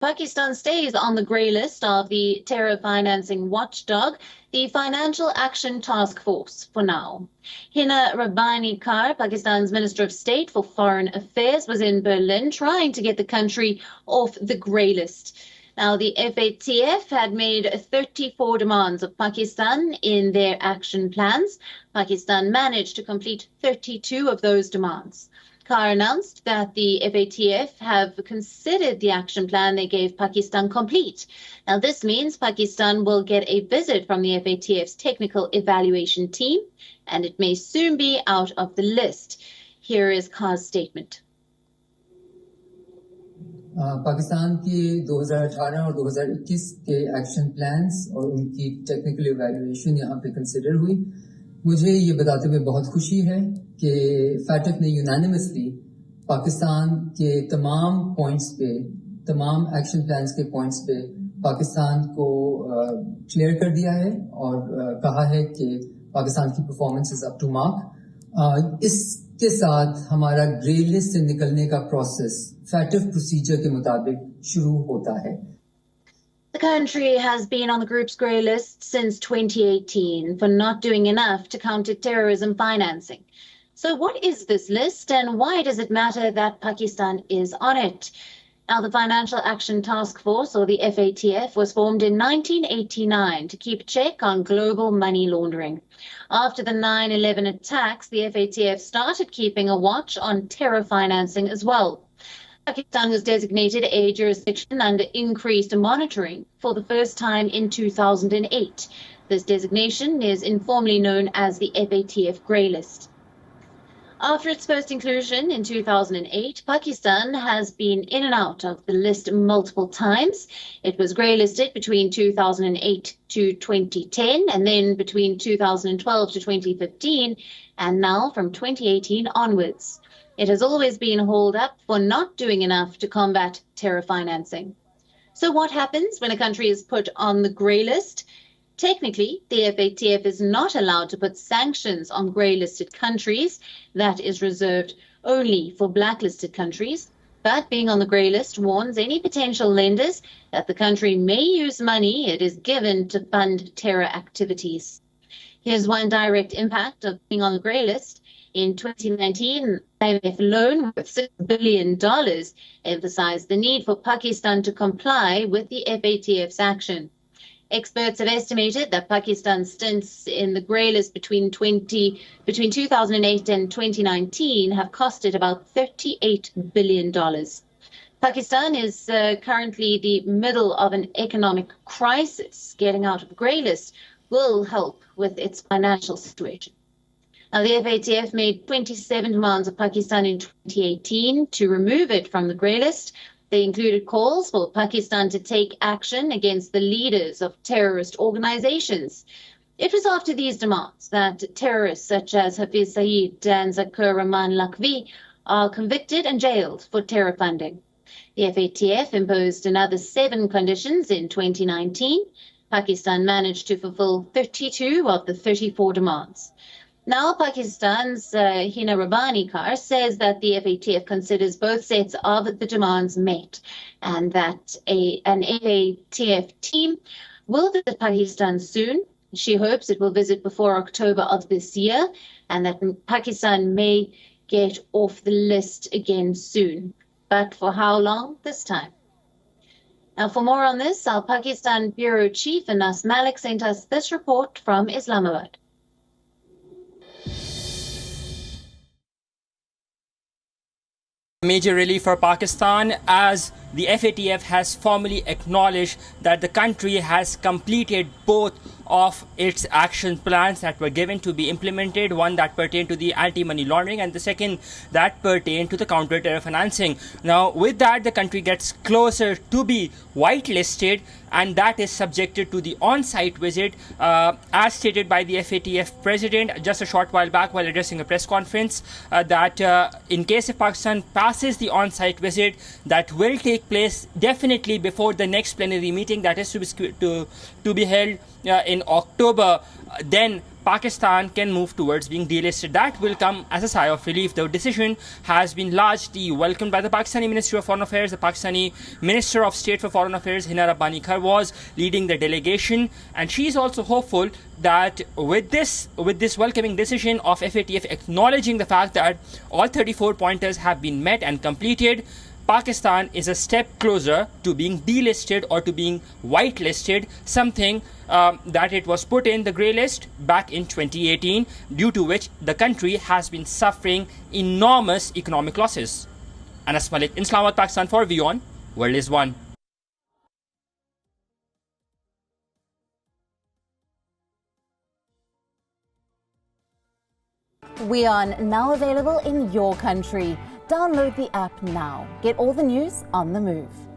Pakistan stays on the grey list of the terror financing watchdog, the Financial Action Task Force, for now. Hina Rabbani Kar, Pakistan's Minister of State for Foreign Affairs, was in Berlin trying to get the country off the grey list. Now, the FATF had made 34 demands of Pakistan in their action plans. Pakistan managed to complete 32 of those demands. Kar announced that the FATF have considered the action plan they gave Pakistan complete. Now, this means Pakistan will get a visit from the FATF's technical evaluation team, and it may soon be out of the list. Here is Kar's statement. Pakistan के 2018 और 2021 के action plans और उनकी technical evaluation यहाँ पे consider हुई। मुझे ये बताते हुए बहुत खुशी है कि फैटफ ने यूनानिमसली पाकिस्तान के तमाम पॉइंट्स पे, तमाम एक्शन प्लान्स के पॉइंट्स पे पाकिस्तान को क्लियर कर दिया है और कहा है कि पाकिस्तान की performance is up to mark. इसके साथ हमारा ग्रे लिस्ट से निकलने का प्रोसेस फैटफ प्रोसीजर के मुताबिक शुरू होता है। The country has been on the group's grey list since 2018 for not doing enough to counter terrorism financing. So what is this list and why does it matter that Pakistan is on it? Now, the Financial Action Task Force, or the FATF, was formed in 1989 to keep check on global money laundering. After the 9/11 attacks, the FATF started keeping a watch on terror financing as well. Pakistan was designated a jurisdiction under increased monitoring for the first time in 2008. This designation is informally known as the FATF Grey List. After its first inclusion in 2008, Pakistan has been in and out of the list multiple times. It was grey-listed between 2008 to 2010, and then between 2012 to 2015, and now from 2018 onwards. It has always been hauled up for not doing enough to combat terror financing. So what happens when a country is put on the grey list? Technically, the FATF is not allowed to put sanctions on grey-listed countries. That is reserved only for blacklisted countries. But being on the grey list warns any potential lenders that the country may use money it is given to fund terror activities. Here's one direct impact of being on the grey list. In 2019, IMF loan worth $6 billion emphasized the need for Pakistan to comply with the FATF's action. Experts have estimated that Pakistan's stints in the grey list between 2008 and 2019 have costed about $38 billion. Pakistan is currently the middle of an economic crisis. Getting out of the grey list will help with its financial situation. Now, the FATF made 27 demands of Pakistan in 2018 to remove it from the grey list. They included calls for Pakistan to take action against the leaders of terrorist organizations. It was after these demands that terrorists such as Hafiz Saeed and Zakur Rahman Lakhvi are convicted and jailed for terror funding. The FATF imposed another 7 conditions in 2019. Pakistan managed to fulfill 32 of the 34 demands. Now, Pakistan's Hina Rabbani Kar says that the FATF considers both sets of the demands met and that an FATF team will visit Pakistan soon. She hopes it will visit before October of this year and that Pakistan may get off the list again soon. But for how long this time? Now, for more on this, our Pakistan Bureau Chief Anas Malik sent us this report from Islamabad. Major relief for Pakistan as the FATF has formally acknowledged that the country has completed both of its action plans that were given to be implemented, one that pertained to the anti-money laundering and the second that pertained to the counter-terror financing. Now, with that, the country gets closer to be whitelisted, and that is subjected to the on-site visit as stated by the FATF president just a short while back while addressing a press conference that in case if Pakistan passes the on-site visit, that will take place definitely before the next plenary meeting that is to be held in October. Then Pakistan can move towards being delisted. That will come as a sigh of relief. The decision has been largely welcomed by the Pakistani Ministry of Foreign Affairs. The Pakistani Minister of State for Foreign Affairs, Hina Rabbani Kar, was leading the delegation, and she is also hopeful that with this welcoming decision of FATF acknowledging the fact that all 34 pointers have been met and completed, Pakistan is a step closer to being delisted or to being whitelisted, something that it was put in the grey list back in 2018, due to which the country has been suffering enormous economic losses. Anas Malik in Islamabad, Pakistan for WION World is One. WION, now available in your country. Download the app now. Get all the news on the move.